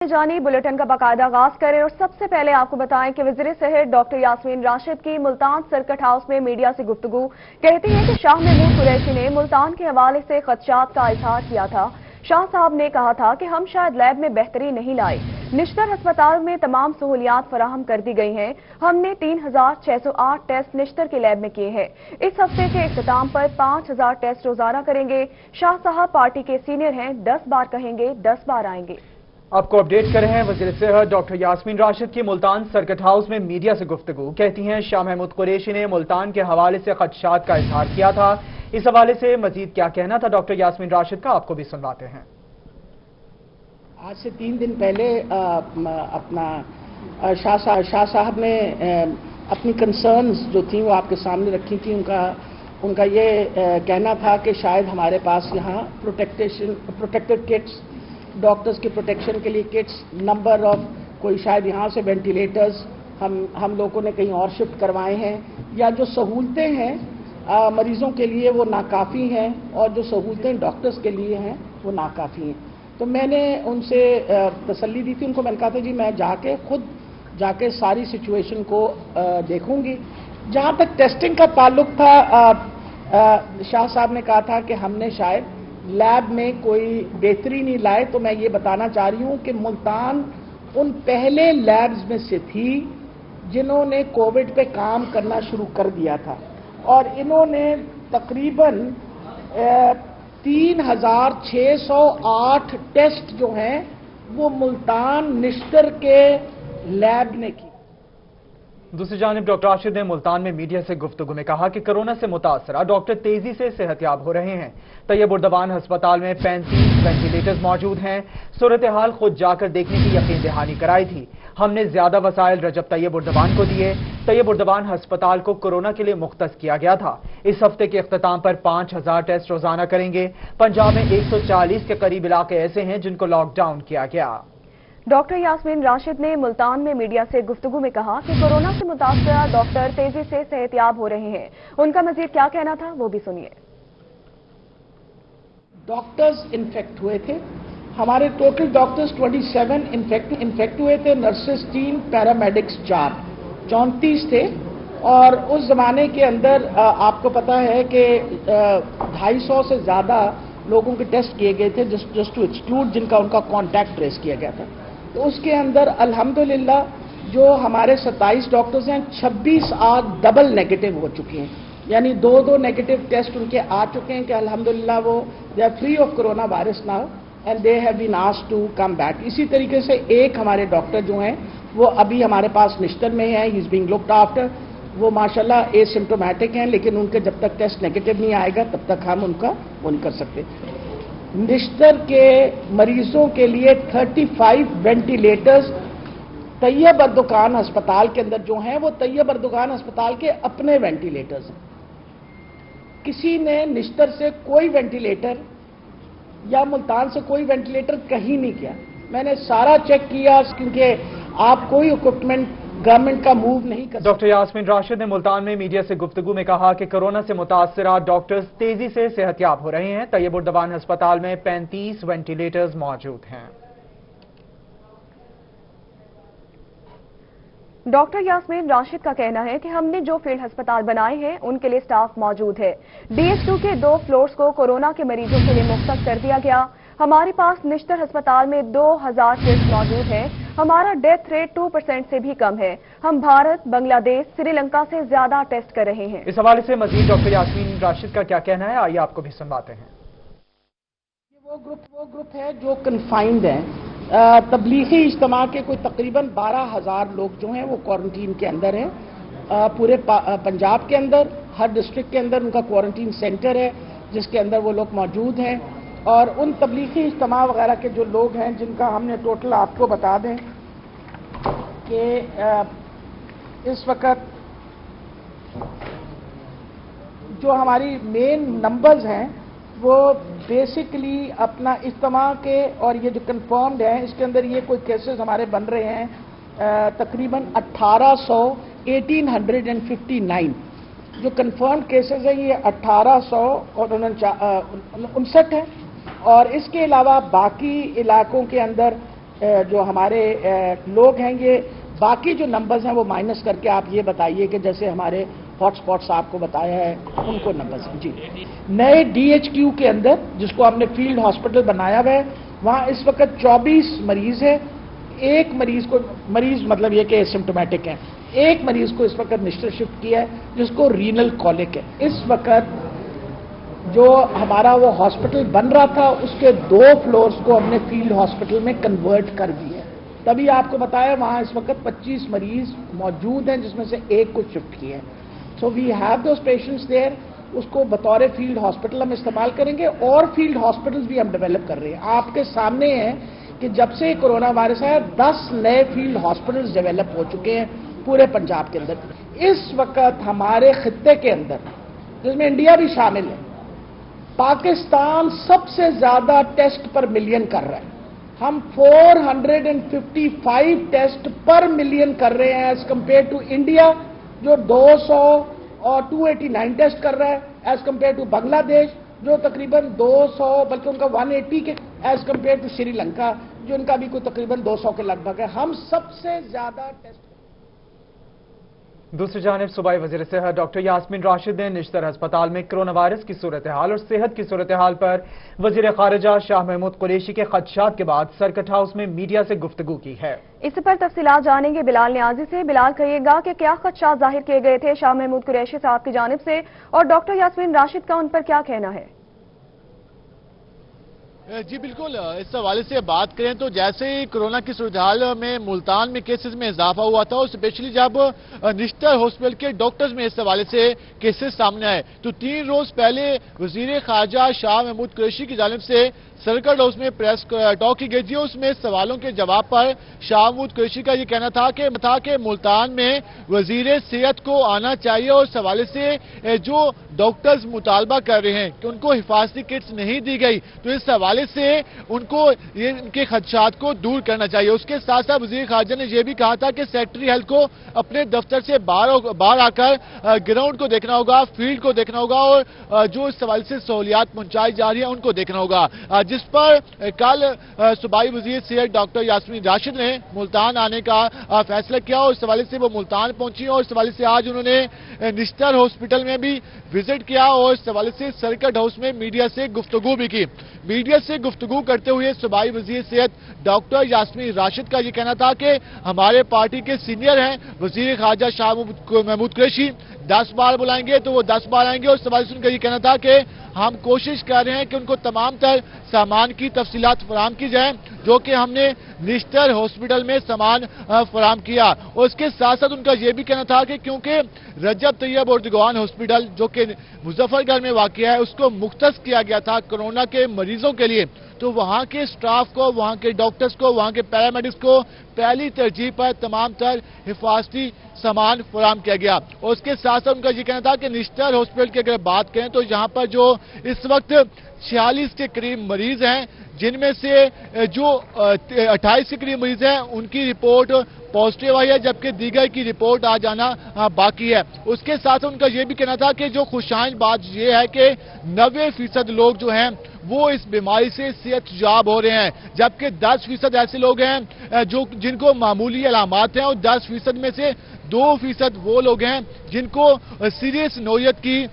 जानी बुलेटिन का बाकायदा आगाज करें और सबसे पहले आपको बताएं कि वज़ीर सेहत डॉक्टर यास्मीन राशिद की मुल्तान सर्किट हाउस में मीडिया से गुफ्तगू कहती हैं कि शाह महमूद कुरैशी ने मुल्तान के हवाले से खदशात का इजहार किया था। शाह साहब ने कहा था कि हम शायद लैब में बेहतरी नहीं लाए, निश्तर अस्पताल में तमाम सहूलियात फराहम कर दी गई हैं। हमने 3608 टेस्ट निश्तर की लैब में किए हैं। इस हफ्ते के इख्तिताम पर 5000 टेस्ट रोजाना करेंगे। शाह साहब पार्टी के सीनियर हैं, 10 बार कहेंगे 10 बार आएंगे। आपको अपडेट कर रहे हैं वज़ीर सेहत डॉक्टर यास्मीन राशिद की मुल्तान सर्किट हाउस में मीडिया से गुफ्तगू कहती हैं शाह महमूद कुरैशी ने मुल्तान के हवाले से खदशात का इजहार किया था। इस हवाले से मजीद क्या कहना था डॉक्टर यास्मीन राशिद का, आपको भी सुनवाते हैं। आज से 3 दिन पहले अपना शाह साहब ने अपनी कंसर्न्स जो थी वो आपके सामने रखी थी। उनका ये कहना था कि शायद हमारे पास यहाँ प्रोटेक्टेड किट्स, डॉक्टर्स के प्रोटेक्शन के लिए किट्स, नंबर ऑफ कोई शायद यहाँ से वेंटिलेटर्स हम लोगों ने कहीं और शिफ्ट करवाए हैं, या जो सहूलतें हैं मरीजों के लिए वो नाकाफ़ी हैं और जो सहूलतें डॉक्टर्स के लिए हैं वो नाकाफ़ी हैं। तो मैंने उनसे तसल्ली दी थी, उनको मैंने कहा था जी मैं खुद जाके सारी सिचुएशन को देखूंगी। जहाँ तक टेस्टिंग का ताल्लुक था, शाह साहब ने कहा था कि हमने शायद लैब में कोई बेहतरी नहीं लाए। तो मैं ये बताना चाह रही हूँ कि मुल्तान उन पहले लैब्स में से थी जिन्होंने कोविड पे काम करना शुरू कर दिया था, और इन्होंने तकरीबन 3608 टेस्ट जो हैं वो मुल्तान निश्तर के लैब ने की। दूसरी जानिब डॉक्टर राशिद ने मुल्तान में मीडिया से गुफ्तगू में कहा कि कोरोना से मुतासरा डॉक्टर तेजी से सेहतयाब हो रहे हैं। तैयब उर्दवान अस्पताल में 35 वेंटिलेटर्स मौजूद हैं। सूरत हाल खुद जाकर देखने की यकीन दहानी कराई थी। हमने ज्यादा वसाइल रजब तैयब उर्दवान को दिए। तैयब उर्दवान अस्पताल को कोरोना के लिए मुख्तस किया गया था। इस हफ्ते के इख्तिताम पर 5000 टेस्ट रोजाना करेंगे। पंजाब में 140 के करीब इलाके ऐसे हैं जिनको लॉकडाउन किया गया। डॉक्टर यास्मीन राशिद ने मुल्तान में मीडिया से गुफ्तगू में कहा कि कोरोना से मुतासरा डॉक्टर तेजी से सेहतयाब हो रहे हैं। उनका मजीद क्या कहना था वो भी सुनिए। डॉक्टर्स इन्फेक्ट हुए थे, हमारे टोटल डॉक्टर्स 27 इन्फेक्ट हुए थे, नर्सेस 3, पैरामेडिक्स 4, 34 थे। और उस जमाने के अंदर आपको पता है कि 250 से ज्यादा लोगों के टेस्ट किए गए थे जस्ट टू एक्सक्लूड जिनका उनका कॉन्टैक्ट ट्रेस किया गया था। तो उसके अंदर अल्हम्दुलिल्लाह जो हमारे 27 डॉक्टर्स हैं 26 आज डबल नेगेटिव हो चुके हैं, यानी 2 नेगेटिव टेस्ट उनके आ चुके हैं कि अल्हम्दुलिल्लाह वो they are free of corona virus now and they have been asked to come back. इसी तरीके से एक हमारे डॉक्टर जो हैं वो अभी हमारे पास निश्तर में है, he is being looked after. वो माशाल्लाह एसिम्प्टोमेटिक हैं, लेकिन उनके जब तक टेस्ट नेगेटिव नहीं आएगा तब तक हम उनका वो नहीं कर सकते। निश्तर के मरीजों के लिए 35 वेंटिलेटर्स तैयब अर्दुगान अस्पताल के अंदर जो हैं वो तैयब अर्दुगान अस्पताल के अपने वेंटिलेटर्स हैं। किसी ने निश्तर से कोई वेंटिलेटर या मुल्तान से कोई वेंटिलेटर कहीं नहीं किया। मैंने सारा चेक किया क्योंकि आप कोई इक्विपमेंट गवर्नमेंट का मूव नहीं कर। डॉक्टर यास्मीन राशिद ने मुल्तान में मीडिया से गुफ्तगू में कहा कि कोरोना से मुतासरा डॉक्टर्स तेजी से सेहतयाब हो रहे हैं। तैयब उर्दवान अस्पताल में 35 वेंटिलेटर्स मौजूद हैं। डॉक्टर यास्मीन राशिद का कहना है कि हमने जो फील्ड अस्पताल बनाए हैं उनके लिए स्टाफ मौजूद है। DH2 के 2 फ्लोर्स को कोरोना के मरीजों के लिए मुख्तस कर दिया गया। हमारे पास निश्तर अस्पताल में 2000 टेस्ट मौजूद हैं। हमारा डेथ रेट 2% से भी कम है। हम भारत, बांग्लादेश, श्रीलंका से ज्यादा टेस्ट कर रहे हैं। इस हवाले से मजीद डॉक्टर यास्मीन राशिद का क्या कहना है, आइए आपको भी सुनवाते हैं। वो ग्रुप है जो कन्फाइंड है। तबलीगी इज्तिमा के कोई तकरीबन 12,000 लोग जो हैं वो क्वारंटीन के अंदर हैं। पूरे पंजाब के अंदर हर डिस्ट्रिक्ट के अंदर उनका क्वारंटीन सेंटर है जिसके अंदर वो लोग मौजूद हैं। और उन तबलीगी इज्तिमा वगैरह के जो लोग हैं जिनका हमने टोटल आपको बता दें कि इस वक्त जो हमारी मेन नंबर्स हैं वो बेसिकली अपना इज्तिमा के और ये जो कंफर्म्ड है इसके अंदर ये कोई केसेस हमारे बन रहे हैं तकरीबन 1859 जो कंफर्म्ड केसेस है ये 1859 है। और इसके अलावा बाकी इलाकों के अंदर जो हमारे लोग हैं, ये बाकी जो नंबर्स हैं वो माइनस करके आप ये बताइए कि जैसे हमारे हॉटस्पॉट्स आपको बताया है उनको नंबर्स हैं जी। नए DHQ के अंदर जिसको हमने फील्ड हॉस्पिटल बनाया हुआ है, वहाँ इस वक्त 24 मरीज है। एक मरीज मतलब ये कि एसिम्प्टोमेटिक है, एक मरीज को इस वक्त निश्चित शिफ्ट किया है जिसको रीनल कॉलिक है। इस वक्त जो हमारा वो हॉस्पिटल बन रहा था उसके 2 फ्लोर्स को हमने फील्ड हॉस्पिटल में कन्वर्ट कर दिया। तभी आपको बताया वहां इस वक्त 25 मरीज मौजूद हैं जिसमें से एक को शिफ्ट किया है। So we have those patients there, उसको बतौर फील्ड हॉस्पिटल हम इस्तेमाल करेंगे और फील्ड हॉस्पिटल्स भी हम डेवलप कर रहे हैं। आपके सामने है कि जब से कोरोना वायरस आया 10 नए फील्ड हॉस्पिटल्स डेवलप हो चुके हैं पूरे पंजाब के अंदर। इस वक्त हमारे खित्ते के अंदर, जिसमें इंडिया भी शामिल है, पाकिस्तान सबसे ज्यादा टेस्ट पर मिलियन कर रहा है। हम 455 टेस्ट पर मिलियन कर रहे हैं एज कंपेयर टू इंडिया जो 200 और 289 टेस्ट कर रहा है, एज कंपेयर टू बांग्लादेश जो तकरीबन 200 बल्कि उनका 180 के, एज कंपेयर टू श्रीलंका जो इनका भी कोई तकरीबन 200 के लगभग है। हम सबसे ज्यादा टेस्ट। दूसरी जानिब सूबाई वज़ीर सेहत डॉक्टर यास्मीन राशिद ने निश्तर अस्पताल में कोरोना वायरस की सूरत हाल और सेहत की सूरत हाल पर वज़ीर खारिजा शाह महमूद कुरैशी के खदशात के बाद सर्किट हाउस में मीडिया से गुफ्तगू की है। इस पर तफसीलात जानेंगे बिलाल न्याजी से। बिलाल, कहिएगा कि क्या खदशात जाहिर किए गए थे शाह महमूद कुरैशी साहब की जानिब से और डॉक्टर यास्मीन राशिद का उन पर क्या कहना है? जी बिल्कुल, इस हवाले से बात करें तो जैसे ही कोरोना की सूरत हाल में मुल्तान में केसेस में इजाफा हुआ था और स्पेशली जब निश्तर हॉस्पिटल के डॉक्टर्स में इस हवाले से केसेस सामने आए तो 3 रोज पहले वजीर खारजा शाह महमूद कुरैशी की जानिब से सर्किट हाउस में प्रेस टॉक की गई थी। उसमें सवालों के जवाब पर शाह महमूद कुरैशी का ये कहना था कि मुल्तान में वजीर सेहत को आना चाहिए और इस हवाले से जो डॉक्टर्स मुतालबा कर रहे हैं कि उनको हिफाजती किट्स नहीं दी गई तो इस हवाले से उनको इनके खदशात को दूर करना चाहिए। उसके साथ साथ वजीर खारजा ने यह भी कहा था कि सेक्रेटरी हेल्थ को अपने दफ्तर से बाहर आकर ग्राउंड को देखना होगा, फील्ड को देखना होगा और जो इस हवाले से सहूलियात पहुंचाई जा रही है उनको देखना होगा। जिस पर कल सूबाई वजीर सेहत डॉक्टर यास्मीन राशिद ने मुल्तान आने का फैसला किया और इस हवाले से वो मुल्तान पहुंची और इस हवाले से आज उन्होंने निश्तर हॉस्पिटल में भी विजिट किया और इस हवाले से सर्किट हाउस में मीडिया से गुफ्तगू भी की। मीडिया से गुफ्तगू करते हुए सूबाई वजीर सेहत डॉक्टर यास्मीन राशिद का ये कहना था कि हमारे पार्टी के सीनियर हैं वजीर खारजा शाह महमूद कुरैशी, 10 बार बुलाएंगे तो वो 10 बार आएंगे और सवाल से उनका ये कहना था कि हम कोशिश कर रहे हैं कि उनको तमाम तर सामान की तफसीलात फराहम की जाए जो कि हमने निश्तर हॉस्पिटल में सामान फराहम किया। और उसके साथ साथ उनका ये भी कहना था कि क्योंकि रजब तैयब उर्दुगान हॉस्पिटल जो कि मुजफ्फरगढ़ में वाक़िया है उसको मुख्तस किया गया था कोरोना के मरीजों के लिए, तो वहां के स्टाफ को, वहां के डॉक्टर्स को, वहां के पैरामेडिक्स को पहली तरजीह पर तमाम तर हिफाजती सामान फराहम किया गया। और उसके साथ साथ उनका ये कहना था कि निश्तर हॉस्पिटल की अगर बात करें तो यहाँ पर जो इस वक्त 46 के करीब मरीज हैं जिनमें से जो 28 के करीब मरीज हैं उनकी रिपोर्ट पॉजिटिव आई है जबकि दीगर की रिपोर्ट आ जाना बाकी है। उसके साथ उनका यह भी कहना था कि जो खुशाइन बात यह है कि 90% लोग जो हैं वो इस बीमारी से सेहतयाब हो रहे हैं जबकि 10% ऐसे लोग हैं जो जिनको मामूली अलामात हैं और 10% में से 2% वो लोग हैं जिनको सीरियस नौयत की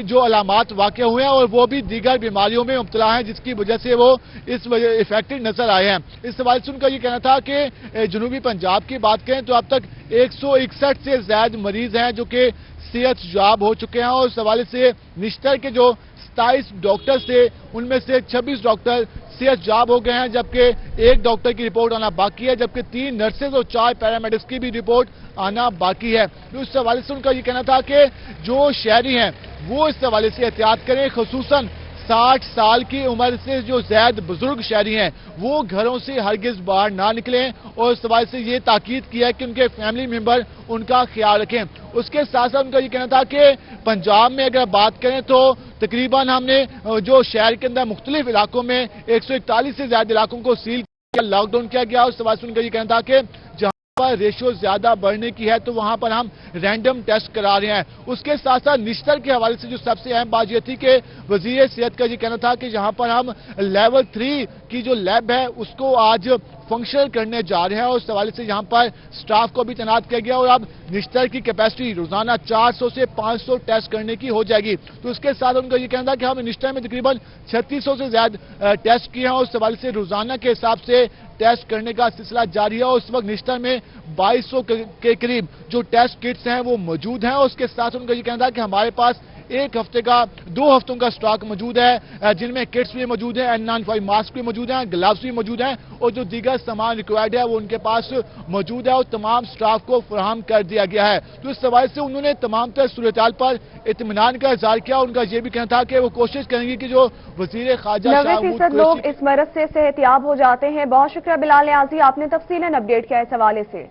जो अलामात वाक़ हुए हैं और वो भी दीगर बीमारियों में मुब्तला हैं जिसकी वजह से वो इस वजह इफेक्टेड नजर आए हैं। इस सवाल से उनका ये कहना था कि जनूबी पंजाब की बात करें तो अब तक 161 से ज्यादा मरीज हैं जो कि सेहतयाब हो चुके हैं और इस हवाले से निश्तर के जो 27 डॉक्टर थे उनमें से 26 डॉक्टर सेहतयाब हो गए हैं जबकि 1 डॉक्टर की रिपोर्ट आना बाकी है जबकि 3 नर्सेज और 4 पैरामेडिक्स की भी रिपोर्ट आना बाकी है। तो इस हवाले से उनका ये कहना था कि जो शहरी हैं वो इस हवाले से एहतियात करें, खुसूसन 60 साल की उम्र से जो ज्यादा बुजुर्ग शहरी हैं वो घरों से हरगिज बाहर ना निकलें और इस हवाले से ये ताकीद किया है कि उनके फैमिली मेंबर उनका ख्याल रखें। उसके साथ साथ उनका ये कहना था कि पंजाब में अगर बात करें तो तकरीबन हमने जो शहर के अंदर मुख्तलिफ इलाकों में 141 से ज्यादा इलाकों को सील किया, लॉकडाउन किया गया। उस सवाल से उनका ये कहना था कि जहां पर रेशियो ज्यादा बढ़ने की है तो वहां पर हम रैंडम टेस्ट करा रहे हैं। उसके साथ साथ निश्तर के हवाले से जो सबसे अहम बात यह थी कि वजीर सेहत का ये कहना था कि जहां पर हम लेवल 3 की जो लैब है उसको आज फंक्शनल करने जा रहे हैं और इस हवाले से यहाँ पर स्टाफ को भी तैनात किया गया और अब निश्तर की कैपेसिटी रोजाना 400 से 500 टेस्ट करने की हो जाएगी। तो इसके साथ उनका ये कहना था कि हम निश्तर में तकरीबन 3600 से ज्यादा टेस्ट किए हैं और इस हवाले से रोजाना के हिसाब से टेस्ट करने का सिलसिला जारी है और इस वक्त निश्तर में 2200 के करीब जो टेस्ट किट्स हैं वो मौजूद हैं और उसके साथ उनका ये कहना था कि हमारे पास एक हफ्ते का 2 हफ्तों का स्टॉक मौजूद है, जिनमें किट्स भी मौजूद है, N95 मास्क भी मौजूद हैं, ग्लव्स भी मौजूद हैं और जो दीगर सामान रिक्वायर्ड है वो उनके पास मौजूद है और तमाम स्टाफ को फराहम कर दिया गया है। तो इस हवाले से उन्होंने तमाम तरह सूरत-ए-हाल पर इत्मीनान का इजहार किया। उनका ये भी कहना था कि वो कोशिश करेंगे कि जो वजीर खारजा 90% लोग इस मरज से सेहतियाब हो जाते हैं। बहुत शुक्रिया बिलाल नियाजी, आपने तफसीलन अपडेट किया इस हवाले से।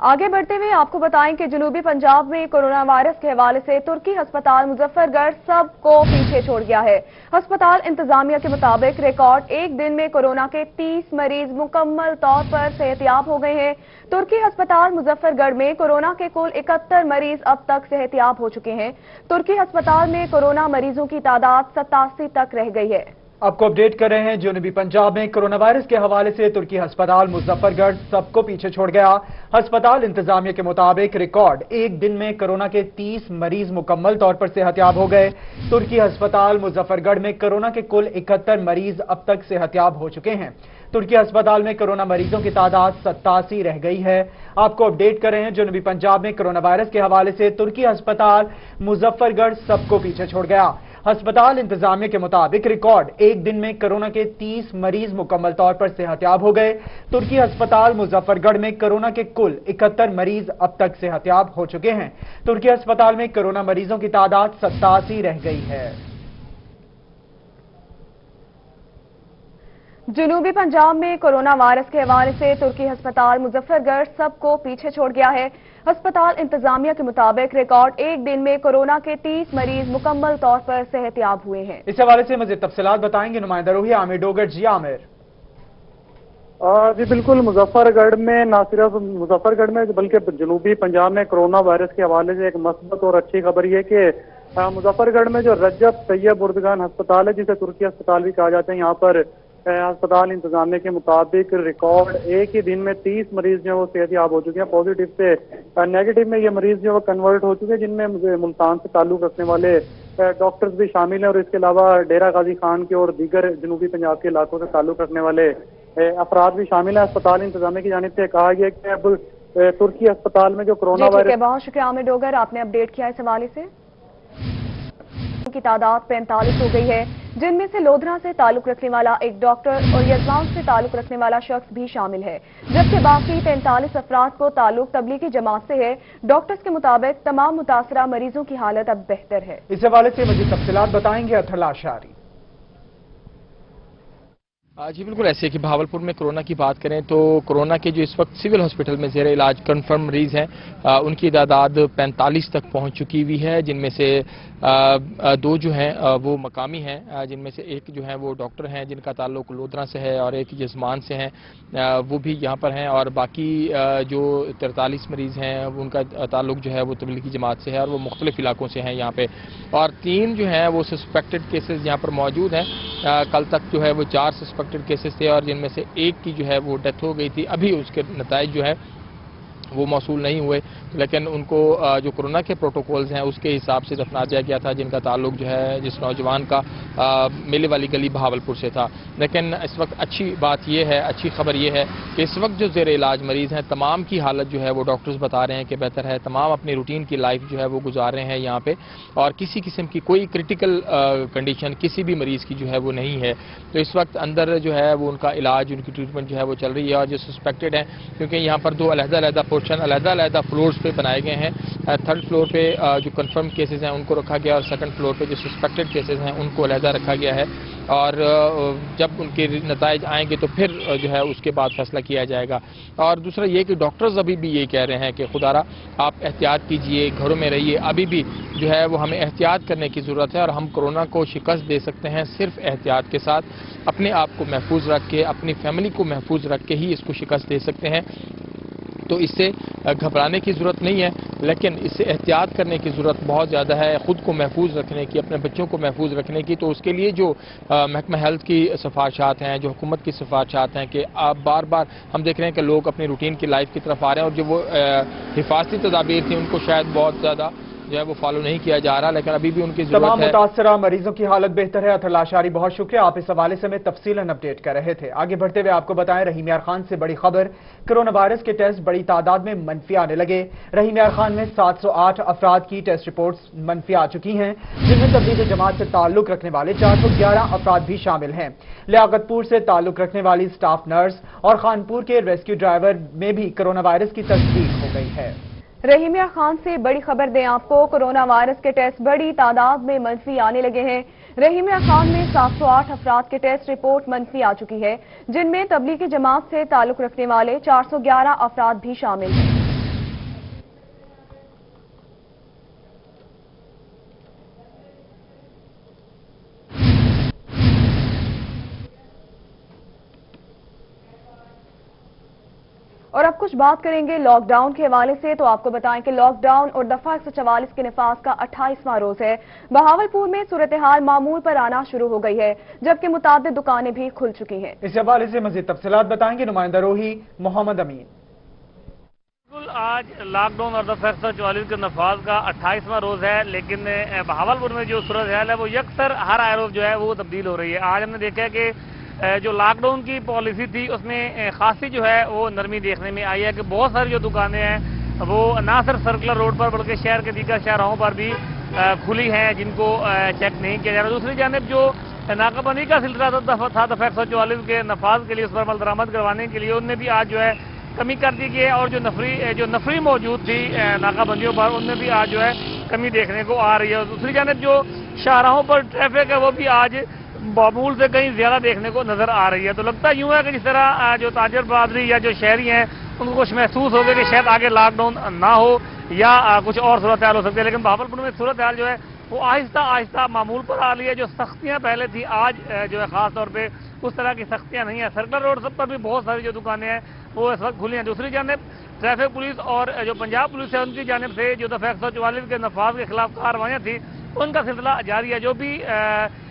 आगे बढ़ते हुए आपको बताएं कि जनूबी पंजाब में कोरोना वायरस के हवाले से तुर्की अस्पताल मुजफ्फरगढ़ सबको पीछे छोड़ गया है। अस्पताल इंतजामिया के मुताबिक रिकॉर्ड एक दिन में कोरोना के 30 मरीज मुकम्मल तौर पर सेहतियाब हो गए हैं। तुर्की अस्पताल मुजफ्फरगढ़ में कोरोना के कुल 71 मरीज अब तक सेहतियाब हो चुके हैं। तुर्की अस्पताल में कोरोना मरीजों की तादाद 87 तक रह गई है। आपको अपडेट कर रहे हैं जनूबी पंजाब में कोरोना वायरस के हवाले से तुर्की अस्पताल मुजफ्फरगढ़ सबको पीछे छोड़ गया। अस्पताल इंतजामिया के मुताबिक रिकॉर्ड एक दिन में कोरोना के 30 मरीज मुकम्मल तौर पर सेहतियाब हो गए। तुर्की अस्पताल मुजफ्फरगढ़ में कोरोना के कुल 71 मरीज अब तक सेहतियाब हो चुके हैं। तुर्की अस्पताल में कोरोना मरीजों की तादाद 87 रह गई है। आपको अपडेट कर रहे हैं जनूबी पंजाब में कोरोना वायरस के हवाले से तुर्की अस्पताल मुजफ्फरगढ़ सबको पीछे छोड़ गया। अस्पताल इंतजामिया के मुताबिक रिकॉर्ड एक दिन में कोरोना के 30 मरीज मुकम्मल तौर पर सेहतियाब हो गए। तुर्की अस्पताल मुजफ्फरगढ़ में कोरोना के कुल 71 मरीज अब तक सेहतियाब हो चुके हैं। तुर्की अस्पताल में कोरोना मरीजों की तादाद 87 रह गई है। जनूबी पंजाब में कोरोना वायरस के हवाले से तुर्की अस्पताल मुजफ्फरगढ़ सबको पीछे छोड़ गया है। अस्पताल इंतजामिया के मुताबिक रिकॉर्ड एक दिन में कोरोना के 30 मरीज मुकम्मल तौर पर सेहतियाब हुए हैं। इस हवाले से मजीद तफसीलात बताएंगे नुमाइंदा रूही आमिर डोगर। जी आमिर। जी बिल्कुल, मुजफ्फरगढ़ में न सिर्फ मुजफ्फरगढ़ में बल्कि जनूबी पंजाब में कोरोना वायरस के हवाले से एक मस्बत और अच्छी खबर यह कि मुजफ्फरगढ़ में जो रजब तैयब उर्दगान अस्पताल है, जिसे तुर्की अस्पताल भी कहा जाता है, यहाँ पर अस्पताल इंतजामिया के मुताबिक रिकॉर्ड एक ही दिन में 30 मरीज जो वो सेहतियाब हो चुके हैं। पॉजिटिव से नेगेटिव में ये मरीज जो वो कन्वर्ट हो चुके हैं, जिनमें मुल्तान से ताल्लुक रखने वाले डॉक्टर्स भी शामिल हैं और इसके अलावा डेरा गाजी खान के और दीगर जनूबी पंजाब के इलाकों से ताल्लुक रखने वाले अफराद भी शामिल हैं। अस्पताल इंतजामिया की जानिब से कहा गया कि अब तुर्की अस्पताल में जो कोरोना वायरस। बहुत शुक्रिया आमिर डोगर, आपने अपडेट किया इस हवाले से। की तादाद 45 हो गई है, जिनमें से लोधरा से ताल्लुक रखने वाला एक डॉक्टर और यजमान से ताल्लुक रखने वाला शख्स भी शामिल है, जबकि बाकी 45 अफराद को ताल्लुक तबलीगी जमात से है। डॉक्टर्स के मुताबिक तमाम मुतासरा मरीजों की हालत अब बेहतर है। इस हवाले से मजीद तफसीलात बताएंगे अथर आशारी। जी बिल्कुल, ऐसे कि भावलपुर में कोरोना की बात करें तो कोरोना के जो इस वक्त सिविल हॉस्पिटल में ज़ेर इलाज कन्फर्म मरीज हैं, उनकी तादाद 45 तक पहुंच चुकी हुई है, जिनमें से 2 जो हैं वो मकामी हैं, जिनमें से एक जो है वो डॉक्टर हैं जिनका ताल्लुक लोधरा से है और एक यजमान से हैं, वो भी यहाँ पर हैं, और बाकी जो 43 मरीज़ हैं उनका ताल्लुक जो है वो तबलीगी जमात से है और वो मुख्तलिफ इलाकों से हैं यहाँ पे, और 3 जो हैं वो सस्पेक्टेड केसेस यहाँ पर मौजूद हैं। कल तक जो है वो 4 सस्पेक्टेड केसेस थे और जिनमें से एक की जो है वो डेथ हो गई थी। अभी उसके नताइज जो है वो मौसूल नहीं हुए, लेकिन उनको जो कोरोना के प्रोटोकॉल्स हैं उसके हिसाब से दफना दिया गया था, जिनका ताल्लुक जो है जिस नौजवान का मेले वाली गली भावलपुर से था। लेकिन इस वक्त अच्छी बात यह है, अच्छी खबर यह है कि इस वक्त जो ज़ेर इलाज मरीज़ हैं तमाम की हालत जो है वो डॉक्टर्स बता रहे हैं कि बेहतर है, तमाम अपनी रूटीन की लाइफ जो है वो गुजार रहे हैं यहाँ पे, और किसी किस्म की कोई क्रिटिकल कंडीशन किसी भी मरीज़ की जो है वो नहीं है। तो इस वक्त अंदर जो है वो उनका इलाज, उनकी ट्रीटमेंट जो है वो चल रही है, और जो सस्पेक्टेड हैं, क्योंकि यहाँ पर 2 अलग-अलग अलग फ्लोर्स पे बनाए गए हैं। 3rd फ्लोर पे जो कंफर्म केसेस हैं उनको रखा गया और 2nd फ्लोर पे जो सस्पेक्टेड केसेस हैं उनको अलग रखा गया है, और जब उनके नताइज आएंगे तो फिर जो है उसके बाद फैसला किया जाएगा। और दूसरा ये कि डॉक्टर्स अभी भी ये कह रहे हैं कि खुदारा आप एहतियात कीजिए, घरों में रहिए, अभी भी जो है वो हमें एहतियात करने की ज़रूरत है और हम कोरोना को शिकस्त दे सकते हैं सिर्फ एहतियात के साथ, अपने आप को महफूज रख के, अपनी फैमिली को महफूज रख के ही इसको शिकस्त दे सकते हैं। तो इससे घबराने की ज़रूरत नहीं है, लेकिन इससे एहतियात करने की ज़रूरत बहुत ज़्यादा है, ख़ुद को महफूज रखने की, अपने बच्चों को महफूज रखने की। तो उसके लिए जो महकमा हेल्थ की सिफारिशात हैं, जो हुकूमत की सिफारिशात हैं कि आप बार बार हम देख रहे हैं कि लोग अपनी रूटीन की लाइफ की तरफ आ रहे हैं और जो वो हिफाजती तदाबीर थी उनको शायद बहुत ज़्यादा जो है वो फॉलो नहीं किया जा रहा, लेकिन अभी भी उनकी तमाम जरूरत है। मुतासरा मरीजों की हालत बेहतर है। अतर लाशारी, बहुत शुक्रिया, आप इस हवाले से हमें तफसीलन अपडेट कर रहे थे। आगे बढ़ते हुए आपको बताएं रहीम यार खान से बड़ी खबर, कोरोना वायरस के टेस्ट बड़ी तादाद में मनफी आने लगे। रहीम यार खान में 708 अफराद की टेस्ट रिपोर्ट्स मनफी आ चुकी हैं, जिनमें तबलीग जमात से ताल्लुक रखने वाले 411 अफराद भी शामिल हैं। लियाकतपुर से ताल्लुक रखने वाली स्टाफ नर्स और खानपुर के रेस्क्यू ड्राइवर में भी कोरोना वायरस की तस्दीक हो गई है। रहीम यार खान से बड़ी खबर दें आपको, कोरोना वायरस के टेस्ट बड़ी तादाद में मनफी आने लगे हैं। रहीम यार खान में 708 अफराद के टेस्ट रिपोर्ट मनफी आ चुकी है, जिनमें तबलीगी जमात से ताल्लुक रखने वाले 411 अफराद भी शामिल हैं। और अब कुछ बात करेंगे लॉकडाउन के हवाले से। तो आपको बताएं कि लॉकडाउन और दफा 144 के नफाज का 28वां रोज है। बहावलपुर में सूरत हाल मामूल पर आना शुरू हो गई है, जबकि मुताबिक दुकानें भी खुल चुकी हैं। इस हवाले से मजीद तफसीलात बताएंगे नुमाइंदा रोही मोहम्मद अमीन। आज लॉकडाउन और दफा 144 के नफाज का 28वां रोज है, लेकिन बहावलपुर में जो सूरत हाल है वो यकसर हर आए रोज जो है वो तब्दील हो रही है। आज हमने देखा है कि जो लॉकडाउन की पॉलिसी थी उसमें खासी जो है वो नरमी देखने में आई है कि बहुत सारी जो दुकानें हैं वो ना सिर्फ सर्कुलर रोड पर बल्कि शहर के दीगर शहरों पर भी खुली हैं, जिनको चेक नहीं किया जा रहा। दूसरी जानिब जो नाकाबंदी का सिलसिला था दफा 144 के नफाज के लिए, उस पर अमल दरामद करवाने के लिए उनमें भी आज जो है कमी कर दी गई है और जो नफरी मौजूद थी नाकाबंदियों पर उनमें भी आज जो है कमी देखने को आ रही है। दूसरी जानिब जो शाहराहों पर ट्रैफिक है वो भी आज मामूल से कहीं ज्यादा देखने को नजर आ रही है। तो लगता यूं है कि जिस तरह जो ताजर बरादरी या जो शहरी हैं उनको कुछ महसूस हो गया कि शायद आगे लॉकडाउन ना हो या कुछ और सूरत हाल हो सकती है, लेकिन बहावलपुर में सूरत हाल जो है वो आहिस्ता आहिस्ता मामूल पर आ रही है। जो सख्तियां पहले थी आज जो है खास तौर पे उस तरह की सख्तियां नहीं है। सर्कुलर रोड सब पर भी बहुत सारी जो दुकानें हैं वो इस वक्त खुली हैं। दूसरी जानिब ट्रैफिक पुलिस और जो पंजाब पुलिस है उनकी जानिब से जो दफा 144 के नफाज के खिलाफ कार्रवाइयां थी उनका सिलसिला जारी है। जो भी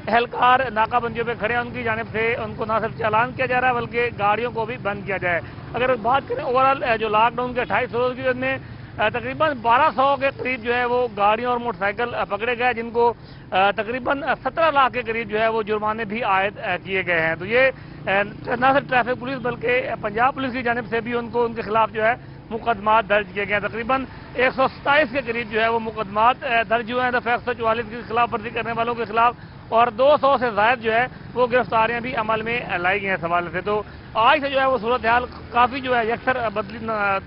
एहलकार नाकाबंदियों पे खड़े हैं उनकी जानिब से उनको न सिर्फ चालान किया जा रहा है बल्कि गाड़ियों को भी बंद किया जाए। अगर बात करें ओवरऑल जो लॉकडाउन के 28 रोज की में तकरीबन 1200 के करीब जो है वो गाड़ियों और मोटरसाइकिल पकड़े गए, जिनको तकरीबन 17 लाख के करीब जो है वो जुर्माने भी आयद किए गए हैं। तो ये न सिर्फ ट्रैफिक पुलिस बल्कि पंजाब पुलिस की जानिब से भी उनके खिलाफ जो है मुकदमात दर्ज किए गए हैं। तकरीबन 127 के करीब जो है वो मुकदमात दर्ज हुए हैं दफा 144 की खिलाफ वर्जी करने वालों के खिलाफ, और 200 से ज्यादा जो है वो गिरफ्तारियां भी अमल में लाई गई हैं इस हवाले से। तो आज से जो है वो सूरत हाल काफी जो है यकसर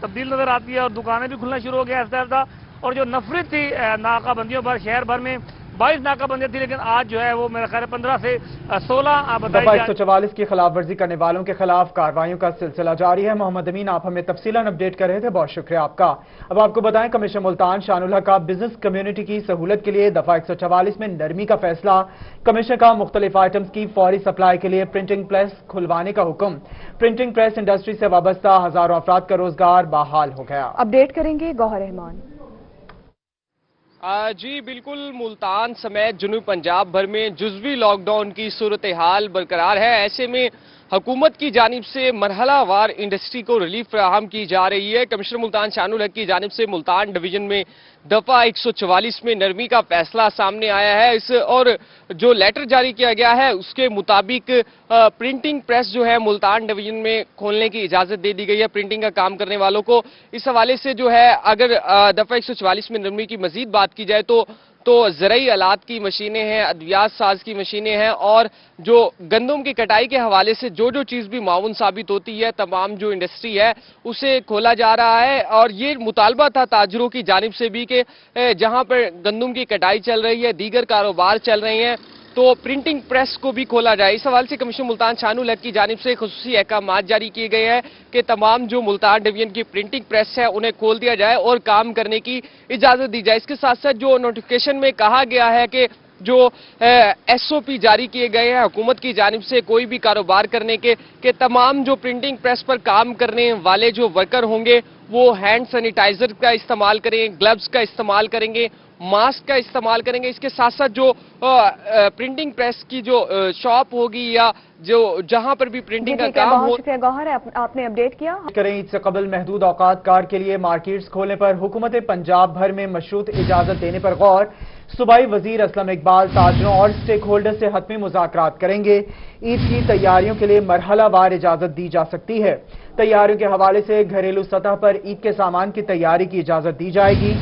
तब्दील नजर आती है और दुकानें भी खुलना शुरू हो गया है। और जो नफरत थी नाकाबंदियों पर शहर भर में 22 नाकाबंदी थी, लेकिन आज जो है वो मेरा ख्याल 15 से 16 दफा 144 की खिलाफ वर्जी करने वालों के खिलाफ कार्रवाइयों का सिलसिला जारी है। मोहम्मद अमीन, आप हमें तफसीलन अपडेट कर रहे थे, बहुत शुक्रिया आपका। अब आपको बताएं कमिश्नर मुल्तान शानुल हक का बिजनेस कम्युनिटी की सहूलत के लिए दफा 144 में नरमी का फैसला। कमिश्नर का मुख्तलिफ आइटम्स की फौरी सप्लाई के लिए प्रिंटिंग प्रेस खुलवाने का हुक्म। प्रिंटिंग प्रेस इंडस्ट्री से वाबस्ता हजारों अफराद का रोजगार बहाल हो गया। अपडेट करेंगे गौहर रहमान। जी बिल्कुल, मुल्तान समेत जनूबी पंजाब भर में जुज़वी लॉकडाउन की सूरत हाल बरकरार है। ऐसे में हुकूमत की जानिब से मरहलावार इंडस्ट्री को रिलीफ फराहम की जा रही है। कमिश्नर मुल्तान शानुल हक की जानिब से मुल्तान डिवीजन में दफा 144 में नरमी का फैसला सामने आया है। और जो लेटर जारी किया गया है उसके मुताबिक प्रिंटिंग प्रेस जो है मुल्तान डिवीजन में खोलने की इजाजत दे दी गई है प्रिंटिंग का काम करने वालों को। इस हवाले से जो है अगर दफा 144 में नरमी की मजीद बात की जाए तो ज़राई आलात की मशीनें हैं, अद्वियात साज की मशीनें हैं, और जो गंदम की कटाई के हवाले से जो चीज़ भी माउन साबित होती है तमाम जो इंडस्ट्री है उसे खोला जा रहा है। और ये मुतालबा था ताजरों की जानिब से भी कि जहां पर गंदम की कटाई चल रही है, दीगर कारोबार चल रहे हैं, तो प्रिंटिंग प्रेस को भी खोला जाए। इस हवाले से कमिश्नर मुल्तान शानुल हक की जानिब से खुसूसी अहकाम जारी किए गए हैं कि तमाम जो मुल्तान डिवीजन की प्रिंटिंग प्रेस है उन्हें खोल दिया जाए और काम करने की इजाजत दी जाए। इसके साथ साथ जो नोटिफिकेशन में कहा गया है कि जो SOP जारी किए गए हैं हुकूमत की जानिब से कोई भी कारोबार करने के तमाम जो प्रिंटिंग प्रेस पर काम करने वाले जो वर्कर होंगे वो हैंड सैनिटाइजर का इस्तेमाल करेंगे, ग्लव्स का इस्तेमाल करेंगे, मास्क का इस्तेमाल करेंगे। इसके साथ साथ जो प्रिंटिंग प्रेस की जो शॉप होगी या जो जहां पर भी प्रिंटिंग का काम हो। शुक्रिया गौहर, आपने अपडेट किया। करें ईद से कबल महदूद औकात कार के लिए मार्केट्स खोलने पर हुकूमत पंजाब भर में मशरूत इजाजत देने पर गौर। सूबाई वजीर असलम इकबाल ताजरों और स्टेक होल्डर से हतमी मुज़ाकरात करेंगे। ईद की तैयारियों के लिए मरहलावार इजाजत दी जा सकती है। तैयारियों के हवाले से घरेलू सतह पर ईद के सामान की तैयारी की इजाजत दी जाएगी।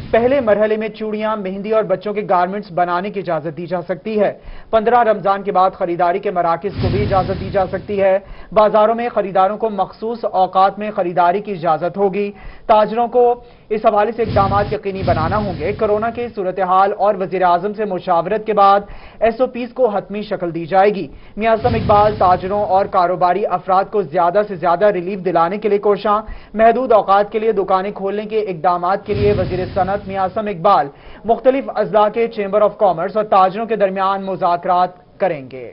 पहले मरहले में चूड़ियां, मेहंदी और बच्चों के गारमेंट्स बनाने की इजाजत दी जा सकती है। 15 रमजान के बाद खरीदारी के मराकिज को भी इजाजत दी जा सकती है। बाजारों में खरीदारों को मखसूस औकात में खरीदारी की इजाजत होगी। ताजरों को इस हवाले से इकदाम यकीनी बनाना होंगे। कोरोना की सूरत हाल और वजीर आजम से मुशावरत के बाद SOPs को हतमी शक्ल दी जाएगी। मियां असलम इकबाल ताजरों और कारोबारी अफराद को ज्यादा से ज्यादा रिलीफ दिलाने के लिए कोशां। महदूद औकात के लिए दुकानें खोलने के इकदाम के लिए वजीर सनत मियां असलम इकबाल मुख्तलिफ अजला के चेंबर ऑफ कॉमर्स और ताजरों के दरमियान मुज़ाकरात करेंगे।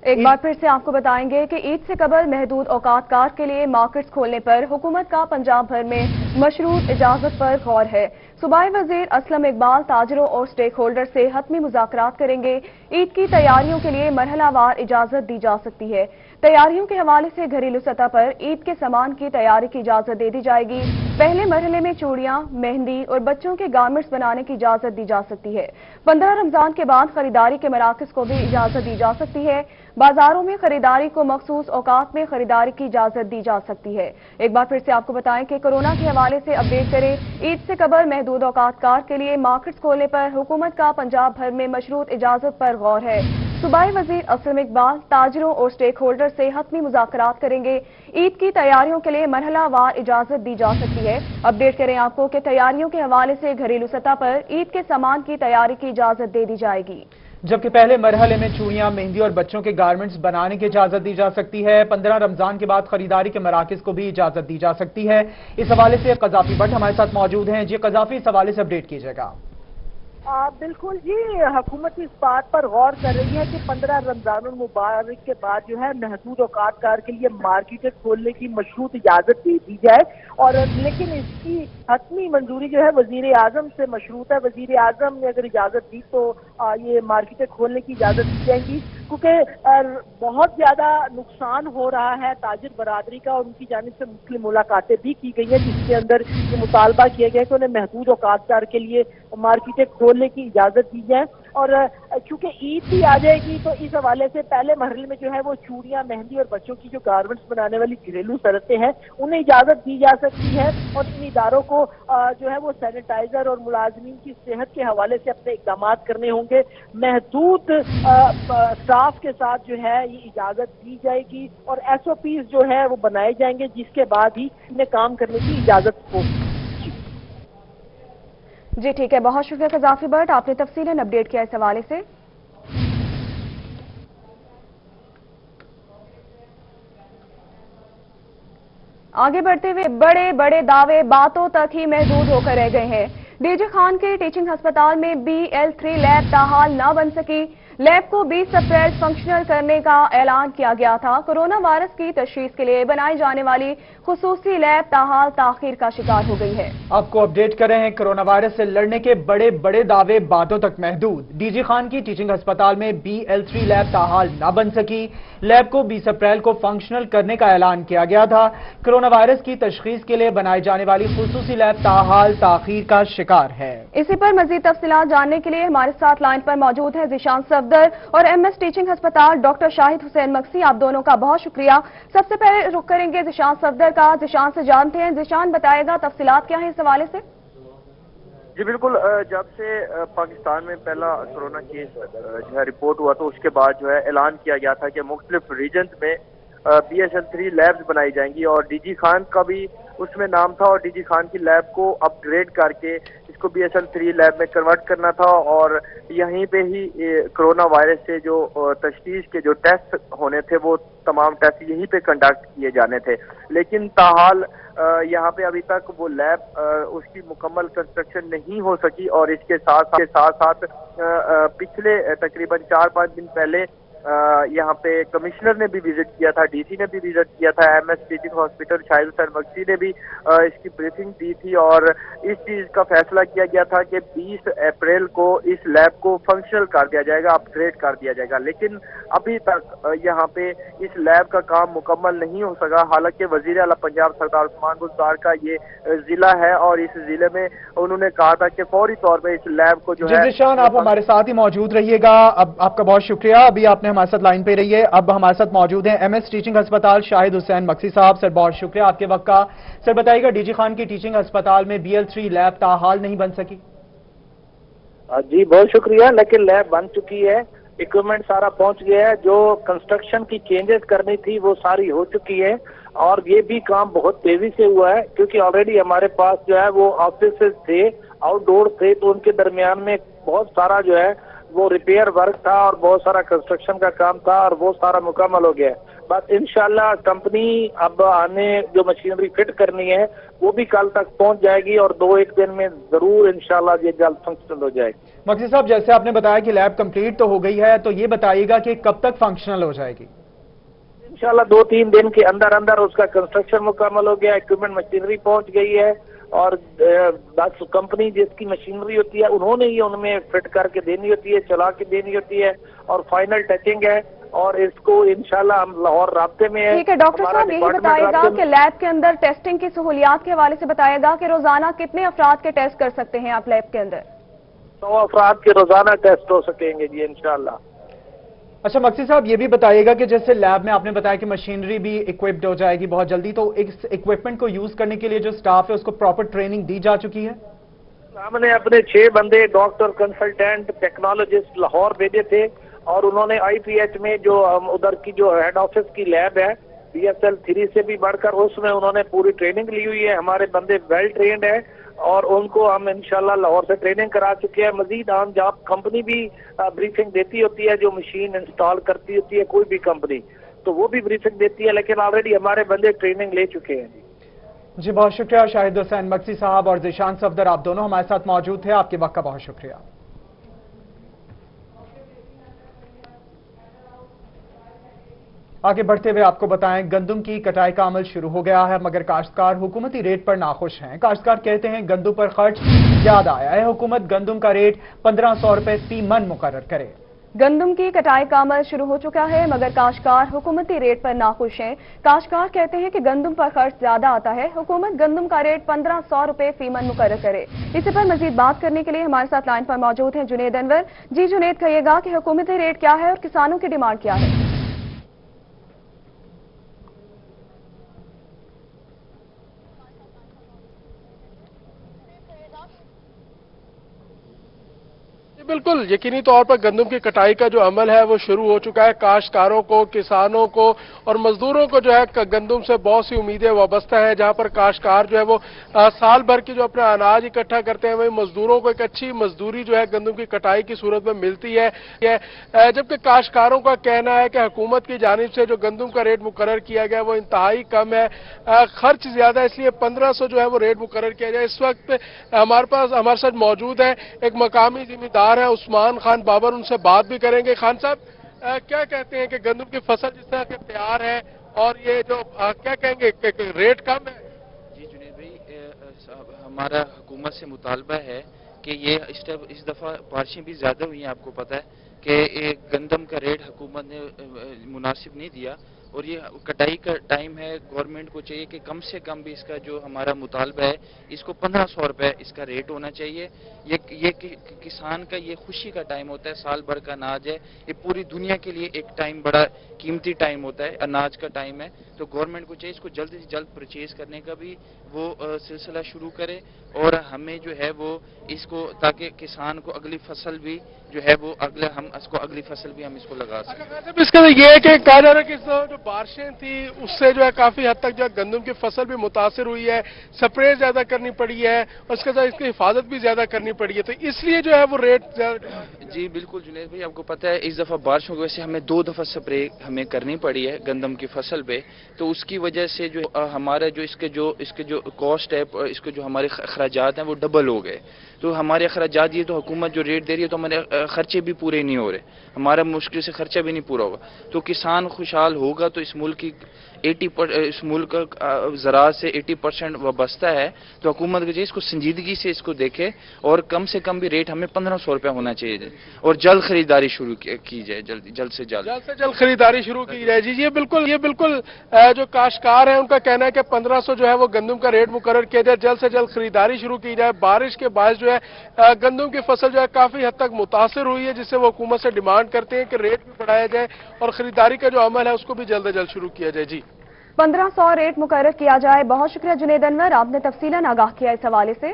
एक बार फिर से आपको बताएंगे कि ईद से कबल महदूद औकात कार के लिए मार्केट्स खोलने पर हुकूमत का पंजाब भर में मशरूत इजाजत पर गौर है। सूबाई वजीर असलम इकबाल ताजरों और स्टेक होल्डर से हतमी मुज़ाकरात करेंगे। ईद की तैयारियों के लिए मरहलावार इजाजत दी जा सकती है। तैयारियों के हवाले से घरेलू सतह पर ईद के सामान की तैयारी की इजाजत दे दी जाएगी। पहले मरहले में चूड़ियां, मेहंदी और बच्चों के गारमेंट्स बनाने की इजाजत दी जा सकती है। 15 रमजान के बाद खरीदारी के मराकज को भी इजाजत दी जा सकती है। बाजारों में खरीदारी को मखसूस औकात में खरीदारी की इजाजत दी जा सकती है। एक बार फिर से आपको बताएं कि कोरोना के हवाले से अपडेट करें। ईद से कबल महदूद औकात कार के लिए मार्केट्स खोलने पर हुकूमत का पंजाब भर में मशरूत इजाजत पर गौर है। सूबाई वजीर असलम इकबाल ताजरों और स्टेक होल्डर से हतमी मुज़ाकरात करेंगे। ईद की तैयारियों के लिए मरहलावार इजाजत दी जा सकती है। अपडेट करें आपको कि तैयारियों के हवाले से घरेलू सतह पर ईद के सामान की तैयारी की इजाजत दे दी जाएगी। जबकि पहले मरहले में चूड़ियां, मेहंदी और बच्चों के गारमेंट्स बनाने की इजाजत दी जा सकती है। 15 रमजान के बाद खरीदारी के मराकिज को भी इजाजत दी जा सकती है। इस हवाले से कज़ाफी भट्ट हमारे साथ मौजूद हैं। जी कज़ाफी, इस हवाले से अपडेट कीजिएगा। बिल्कुल जी, हुकूमत इस बात पर गौर कर रही है कि 15 रमजानुल मुबारक के बाद जो है महदूद औकात कार के लिए मार्केट खोलने की मशरूत इजाजत दे दी जाए, और लेकिन इसकी हतमी मंजूरी जो है वजीर आजम से मशरूत है। वजीर आजम ने अगर इजाजत दी तो ये मार्केट खोलने की इजाजत दी जाएगी, क्योंकि बहुत ज्यादा नुकसान हो रहा है ताजिर बरादरी का, और उनकी जानिब से मुख्तलिफ मुलाकातें भी की गई है जिसके अंदर ये मुतालबा किया गया कि उन्हें महदूद औकात कार के लिए मार्केट खोलने की इजाजत दी जाए। और चूंकि ईद भी आ जाएगी तो इस हवाले से पहले मरहले में जो है वो चूड़ियां, मेहंदी और बच्चों की जो गारमेंट्स बनाने वाली घरेलू सरतें हैं उन्हें इजाजत दी जा सकती है। और इन इदारों को जो है वो सैनिटाइजर और मुलाजमीन की सेहत के हवाले से अपने इकदाम करने होंगे। महदूद स्टाफ के साथ जो है ये इजाजत दी जाएगी और SOPs जो है वो बनाए जाएंगे, जिसके बाद ही इन्हें काम करने की इजाजत होगी। जी ठीक है, बहुत शुक्रिया कज़ाफी भट्ट, आपने तफसीलन अपडेट किया इस हवाले से। आगे बढ़ते हुए बड़े बड़े दावे बातों तक ही महदूद होकर रह गए हैं। डीजे खान के टीचिंग अस्पताल में BL3 लैब ताहाल न बन सकी। लैब को 20 अप्रैल फंक्शनल करने का ऐलान किया गया था। कोरोना वायरस की तशखीस के लिए बनाई जाने वाली खुसूसी लैब ताहाल ताखीर का शिकार हो गई है। आपको अपडेट कर रहे हैं, कोरोना वायरस से लड़ने के बड़े बड़े दावे बातों तक महदूद। डीजे खान की टीचिंग अस्पताल में BL3 लैब ताहाल न बन सकी। लैब को 20 अप्रैल को फंक्शनल करने का ऐलान किया गया था। कोरोना वायरस की तशखीस के लिए बनाई जाने वाली खुसूसी लैब ताहाल ताखीर का शिकार है। इसी पर मजीद तफसीलात जानने के लिए हमारे साथ लाइन पर मौजूद है ज़ीशान सफदर और MS टीचिंग अस्पताल डॉक्टर शाहिद हुसैन मक्सी। आप दोनों का बहुत शुक्रिया। सबसे पहले रुख करेंगे ज़ीशान सफदर का। ज़ीशान से जानते हैं, ज़ीशान बताएगा तफसीलात क्या है इस हवाले से। जी बिल्कुल, जब से पाकिस्तान में पहला कोरोना केस जो है रिपोर्ट हुआ तो उसके बाद जो है ऐलान किया गया था कि मुख्तलिफ रीजन्स में BSL3 लैब्स बनाई जाएंगी और डीजी खान का भी اس میں نام تھا اور ڈی جی خان کی لیب کو اپ گریڈ کر کے اس کو BSL-3 لیب میں کنورٹ کرنا تھا اور یہیں پہ ہی کرونا وائرس سے جو تشخیص کے جو ٹیسٹ ہونے تھے وہ تمام ٹیسٹ یہیں پہ کنڈکٹ کیے جانے تھے، لیکن تاحال یہاں پہ ابھی تک وہ لیب اس کی مکمل کنسٹرکشن نہیں ہو سکی اور اس کے ساتھ ساتھ پچھلے تقریباً 4-5 دن پہلے یہاں پہ کمشنر نے بھی وزٹ کیا تھا، ڈی سی نے بھی وزٹ کیا تھا، MS ٹیچنگ ہاسپٹل شاہد حسین مکسی نے بھی اس کی بریفنگ دی تھی اور اس چیز کا فیصلہ کیا گیا تھا کہ 20 اپریل کو اس لیب کو فنکشنل کر دیا جائے گا، اپ گریڈ کر دیا جائے گا، لیکن ابھی تک یہاں پہ اس لیب کا کام مکمل نہیں ہو سکا، حالانکہ وزیر اعلیٰ پنجاب سردار عثمان گلزار کا یہ ضلع ہے اور اس ضلع میں انہوں نے کہا تھا کہ فوری طور پہ اس لیب کو جو ہے ذیشان آپ ہمارے ساتھ ہی موجود رہیے گا، اب آپ کا بہت شکریہ، ابھی آپ نے ہمارے ساتھ لائن پہ رہی ہے، اب ہمارے ساتھ موجود ہیں MS ٹیچنگ ہسپتال شاہد حسین مکسی صاحب، سر بہت شکریہ آپ کے وقت کا، سر بتائیے گا ڈی جی خان کی ٹیچنگ ہسپتال میں BL-3 لیب تاحال نہیں بن سکی؟ جی بہت شکریہ، لیکن لیب بن چکی ہے، اکوپمنٹ سارا پہنچ گیا ہے، جو کنسٹرکشن کی چینجز کرنی تھی وہ ساری ہو چکی ہے اور یہ بھی کام بہت تیزی سے ہوا ہے کیونکہ آلریڈی ہمارے پاس جو ہے وہ آفیسز تھے، آؤٹ ڈور تھے، تو ان کے درمیان میں بہت سارا جو ہے وہ ریپیئر ورک تھا اور بہت سارا کنسٹرکشن کا کام تھا اور وہ سارا مکمل ہو گیا ہے۔ بس انشاءاللہ کمپنی اب آنے جو مشینری فٹ کرنی ہے وہ بھی کل تک پہنچ جائے گی اور 2-1 دن میں ضرور انشاءاللہ یہ جلد فنکشنل ہو جائے گی۔ مکسی صاحب جیسے آپ نے بتایا کہ لیب کمپلیٹ تو ہو گئی ہے، تو یہ بتائیے گا کہ کب تک فنکشنل ہو جائے گی؟ انشاءاللہ 2-3 دن کے اندر اس کا کنسٹرکشن مکمل ہو گیا، اکوپمنٹ مشینری پہنچ گئی ہے اور بس کمپنی جس کی مشینری ہوتی ہے انہوں نے ہی ان میں فٹ کر کے دینی ہوتی ہے، چلا کے دینی ہوتی ہے اور فائنل ٹچنگ ہے اور اس کو انشاءاللہ ہم لاہور رابطے میں ہیں۔ ٹھیک ہے ڈاکٹر صاحب، یہی بتائے گا کہ لیب کے اندر ٹیسٹنگ کی سہولیات کے حوالے سے بتائے گا کہ روزانہ کتنے افراد کے ٹیسٹ کر سکتے ہیں آپ لیب کے اندر؟ 100 افراد کے روزانہ ٹیسٹ ہو سکیں گے جی انشاءاللہ۔ اچھا مکسی صاحب یہ بھی بتائیے گا کہ جیسے لیب میں آپ نے بتایا کہ مشینری بھی اکوپڈ ہو جائے گی بہت جلدی، تو اس اکوپمنٹ کو یوز کرنے کے لیے جو سٹاف ہے اس کو پراپر ٹریننگ دی جا چکی ہے؟ ہم نے اپنے 6 بندے ڈاکٹر، کنسلٹینٹ، ٹیکنالوجسٹ لاہور بھیجے تھے اور انہوں نے IPH میں جو ادھر کی جو ہیڈ آفس کی لیب ہے BSL-3 سے بھی بڑھ کر اس میں انہوں نے پوری ٹریننگ لی ہوئی ہے، ہمارے بندے ویل ٹرینڈ ہیں اور ان کو ہم انشاءاللہ لاہور سے ٹریننگ کرا چکے ہیں۔ مزید ہم جب کمپنی بھی بریفنگ دیتی ہوتی ہے، جو مشین انسٹال کرتی ہوتی ہے کوئی بھی کمپنی، تو وہ بھی بریفنگ دیتی ہے، لیکن آلریڈی ہمارے بندے ٹریننگ لے چکے ہیں جی بہت شکریہ شاہد حسین مکسی صاحب اور ذیشان صفدر، آپ دونوں ہمارے ساتھ موجود تھے، آپ کے وقت کا بہت شکریہ۔ آگے بڑھتے ہوئے آپ کو بتائیں گندم کی کٹائی کا عمل شروع ہو گیا ہے، مگر کاشتکار حکومتی ریٹ پر ناخوش ہیں۔ کاشتکار کہتے ہیں گندم پر خرچ زیادہ آیا ہے، حکومت گندم کا ریٹ 1500 روپے فی من مقرر کرے۔ گندم کی کٹائی کا عمل شروع ہو چکا ہے مگر کاشتکار حکومتی ریٹ پر ناخوش ہیں۔ کاشتکار کہتے ہیں کہ گندم پر خرچ زیادہ آتا ہے، حکومت گندم کا ریٹ 1500 روپے فی من مقرر کرے۔ اسی پر مزید بات کرنے کے لیے ہمارے ساتھ لائن پر موجود ہیں جنید انور۔ جی جنید، کہیے گا کہ حکومتی ریٹ کیا ہے اور کسانوں کی ڈیمانڈ کیا ہے؟ بالکل یقینی طور پر گندم کی کٹائی کا جو عمل ہے وہ شروع ہو چکا ہے۔ کاشتکاروں کو، کسانوں کو اور مزدوروں کو جو ہے گندم سے بہت سی امیدیں وابستہ ہیں، جہاں پر کاشتکار جو ہے وہ سال بھر کی جو اپنا اناج اکٹھا کرتے ہیں وہی مزدوروں کو ایک اچھی مزدوری جو ہے گندم کی کٹائی کی صورت میں ملتی ہے، جبکہ کاشتکاروں کا کہنا ہے کہ حکومت کی جانب سے جو گندم کا ریٹ مقرر کیا گیا وہ انتہائی کم ہے، خرچ زیادہ ہے، اس لیے 1500 جو ہے وہ ریٹ مقرر کیا جائے۔ اس وقت ہمارے ساتھ موجود ہے ایک مقامی ذمہ دار ہے عثمان خان بابر، ان سے بات بھی کریں گے۔ خان صاحب کیا کہتے ہیں کہ گندم کی فصل جس طرح کے تیار ہے اور یہ جو کیا کہیں گے کہ ریٹ کم ہے؟ جی جنید بھائی، ہمارا حکومت سے مطالبہ ہے کہ یہ اس دفعہ بارشیں بھی زیادہ ہوئی ہیں، آپ کو پتہ ہے کہ گندم کا ریٹ حکومت نے مناسب نہیں دیا اور یہ کٹائی کا ٹائم ہے، گورنمنٹ کو چاہیے کہ کم سے کم بھی اس کا جو ہمارا مطالبہ ہے اس کو 1500 روپے اس کا ریٹ ہونا چاہیے۔ یہ کسان کا یہ خوشی کا ٹائم ہوتا ہے، سال بھر کا اناج ہے، یہ پوری دنیا کے لیے ایک ٹائم بڑا قیمتی ٹائم ہوتا ہے، اناج کا ٹائم ہے، تو گورنمنٹ کو چاہیے اس کو جلد سے جلد پرچیز کرنے کا بھی وہ سلسلہ شروع کرے اور ہمیں جو ہے وہ اس کو تاکہ کسان کو اگلی فصل بھی جو ہے وہ ہم اس کو اگلی فصل بھی ہم اس کو لگا سکیں۔ اس کا یہ ہے کہ کہا جا رہا ہے کہ جو بارشیں تھیں اس سے جو ہے کافی حد تک جو ہے گندم کی فصل بھی متاثر ہوئی ہے، سپرے زیادہ کرنی پڑی ہے اور اس کے ساتھ اس کی حفاظت بھی زیادہ کرنی پڑی ہے، تو اس لیے جو ہے وہ ریٹ جی بالکل جنید بھائی، آپ کو پتہ ہے اس دفعہ بارشوں کی وجہ سے ہمیں 2 دفعہ سپرے ہمیں کرنی پڑی ہے گندم کی فصل پہ، تو اس کی وجہ سے جو ہمارا جو اس کے جو کاسٹ ہے، اس کے جو ہمارے اخراجات ہیں وہ ڈبل ہو گئے۔ تو ہمارے اخراجات یہ تو حکومت جو ریٹ دے رہی ہے تو ہمارے خرچے بھی پورے نہیں ہو رہے، ہمارا مشکل سے خرچہ بھی نہیں پورا ہوگا۔ تو کسان خوشحال ہوگا تو اس ملک کی اس ملک زراعت سے 80% وابستہ ہے، تو حکومت کو اس کو سنجیدگی سے اس کو دیکھے اور کم سے کم بھی ریٹ ہمیں 1500 روپے ہونا چاہیے اور جلد خریداری شروع کی جائے، جلد سے جلد خریداری شروع کی جائے۔ جی یہ بالکل جو کاشتکار ہیں ان کا کہنا ہے کہ 1500 جو ہے وہ گندم کا ریٹ مقرر کیا جائے، جلد سے جلد خریداری شروع کی جائے۔ بارش کے باعث جو ہے گندم کی فصل جو ہے کافی حد تک متاثر ہوئی ہے، جس سے وہ حکومت سے ڈیمانڈ کرتے ہیں کہ ریٹ بھی بڑھایا جائے اور خریداری کا جو عمل ہے اس کو بھی جلد از جلد شروع کیا جائے۔ جی 1500 ریٹ مقرر کیا جائے۔ بہت شکریہ جنید انور، آپ نے تفصیلاً آگاہ کیا اس حوالے سے۔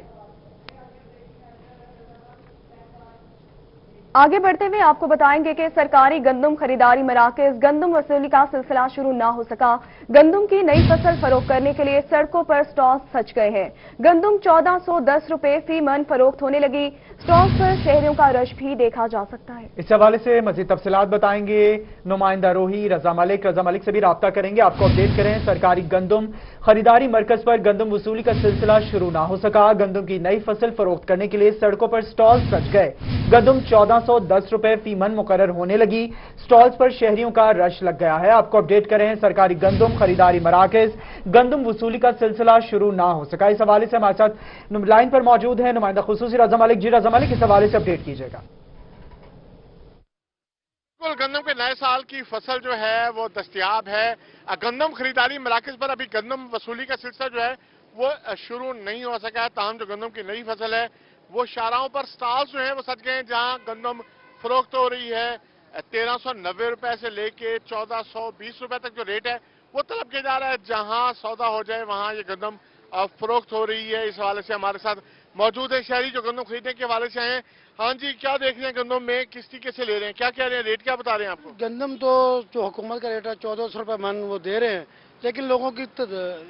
آگے بڑھتے ہوئے آپ کو بتائیں گے کہ سرکاری گندم خریداری مراکز گندم وصولی کا سلسلہ شروع نہ ہو سکا۔ گندم کی نئی فصل فروخت کرنے کے لیے سڑکوں پر سٹال سج گئے ہیں۔ گندم 1410 روپے فی من فروخت ہونے لگی۔ سٹال پر شہریوں کا رش بھی دیکھا جا سکتا ہے۔ اس حوالے سے مزید تفصیلات بتائیں گے نمائندہ روہی رضا ملک سے بھی رابطہ کریں گے، آپ کو اپڈیٹ کریں۔ سرکاری گندم خریداری مرکز پر گندم وصولی کا سلسلہ شروع نہ ہو سکا۔ گندم کی نئی فصل فروخت کرنے کے لیے سڑکوں پر سٹال سج گئے۔ گندم 1410 روپے فی من مقرر ہونے لگی۔ سٹالز پر شہریوں کا رش لگ گیا ہے، آپ کو اپڈیٹ کریں۔ سرکاری گندم خریداری مراکز گندم وصولی کا سلسلہ شروع نہ ہو سکا۔ اس حوالے سے ہمارے ساتھ لائن پر موجود ہیں نمائندہ خصوصی رضا ملک۔ جی رضا ملک، اس حوالے سے اپڈیٹ کیجیے گا۔ گندم کے نئے سال کی فصل جو ہے وہ دستیاب ہے۔ گندم خریداری مراکز پر ابھی گندم وصولی کا سلسلہ جو ہے وہ شروع نہیں ہو سکا ہے، تاہم جو گندم کی نئی فصل ہے وہ شاہراہوں پر سٹالز جو ہیں وہ سج گئے ہیں، جہاں گندم فروخت ہو رہی ہے۔ 1390 روپے سے لے کے 1420 روپے تک جو ریٹ ہے وہ طلب کیا جا رہا ہے۔ جہاں سودا ہو جائے وہاں یہ گندم فروخت ہو رہی ہے۔ اس حوالے سے ہمارے ساتھ موجود ہے شہری جو گندم خریدنے کے حوالے سے ہیں۔ ہاں جی، کیا دیکھ رہے ہیں گندم میں، کس طریقے سے لے رہے ہیں، کیا کہہ رہے ہیں، ریٹ کیا بتا رہے ہیں آپ کو؟ گندم تو جو حکومت کا ریٹ ہے 1400 روپے من وہ دے رہے ہیں، لیکن لوگوں کی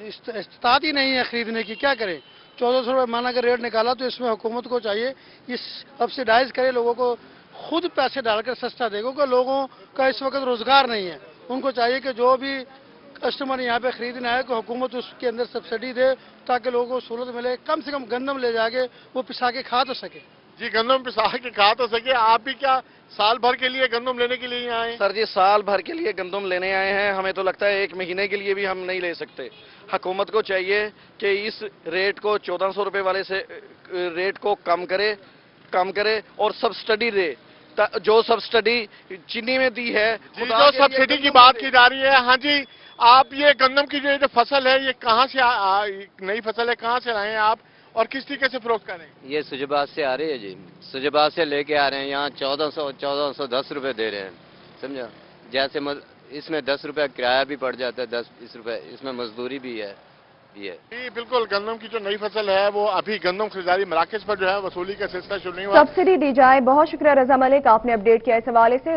استطاعت ہی نہیں ہے خریدنے کی، کیا کریں۔ 1400 روپے من اگر ریٹ نکالا تو اس میں حکومت کو چاہیے یہ سبسیڈائز کرے، لوگوں کو خود پیسے ڈال کر سستا دے، کیونکہ لوگوں کا اس وقت روزگار نہیں ہے۔ ان کو چاہیے کہ جو بھی کسٹمر یہاں پہ خریدنا ہے کہ حکومت اس کے اندر سبسڈی دے تاکہ لوگوں کو سہولت ملے، کم سے کم گندم لے جا کے وہ پسا کے کھا تو سکے۔ جی گندم پسا کے کھا تو سکے۔ آپ بھی کیا سال بھر کے لیے گندم لینے کے لیے آئے ہیں؟ سر جی سال بھر کے لیے گندم لینے آئے ہیں، ہمیں تو لگتا ہے 1 مہینے کے لیے بھی ہم نہیں لے سکتے۔ حکومت کو چاہیے کہ اس ریٹ کو 1400 روپے والے سے ریٹ کو کم کرے اور سبسڈی دے، جو سبسڈی چینی میں دی ہے۔ جو سبسڈی کی بات کی جا رہی ہے، ہاں جی آپ یہ گندم کی جو فصل ہے یہ کہاں سے نئی فصل ہے، کہاں سے لائے ہیں آپ اور کس طریقے سے فروخت کر رہے ہیں؟ یہ سجبات سے آ رہی ہے جی، سجبات سے لے کے آ رہے ہیں، یہاں 1410 روپے دے رہے ہیں، سمجھا؟ جیسے اس میں 10 روپے کرایہ بھی پڑ جاتا ہے، 10-20 روپے اس میں مزدوری بھی ہے۔ جی بالکل، گندم کی جو نئی فصل ہے وہ ابھی گندم خریداری مراکز پر جو ہے وصولی کا سلسلہ شروع نہیں ہوا۔ سبسڈی دی جائے۔ بہت شکریہ رضا ملک، آپ نے اپڈیٹ کیا اس حوالے سے۔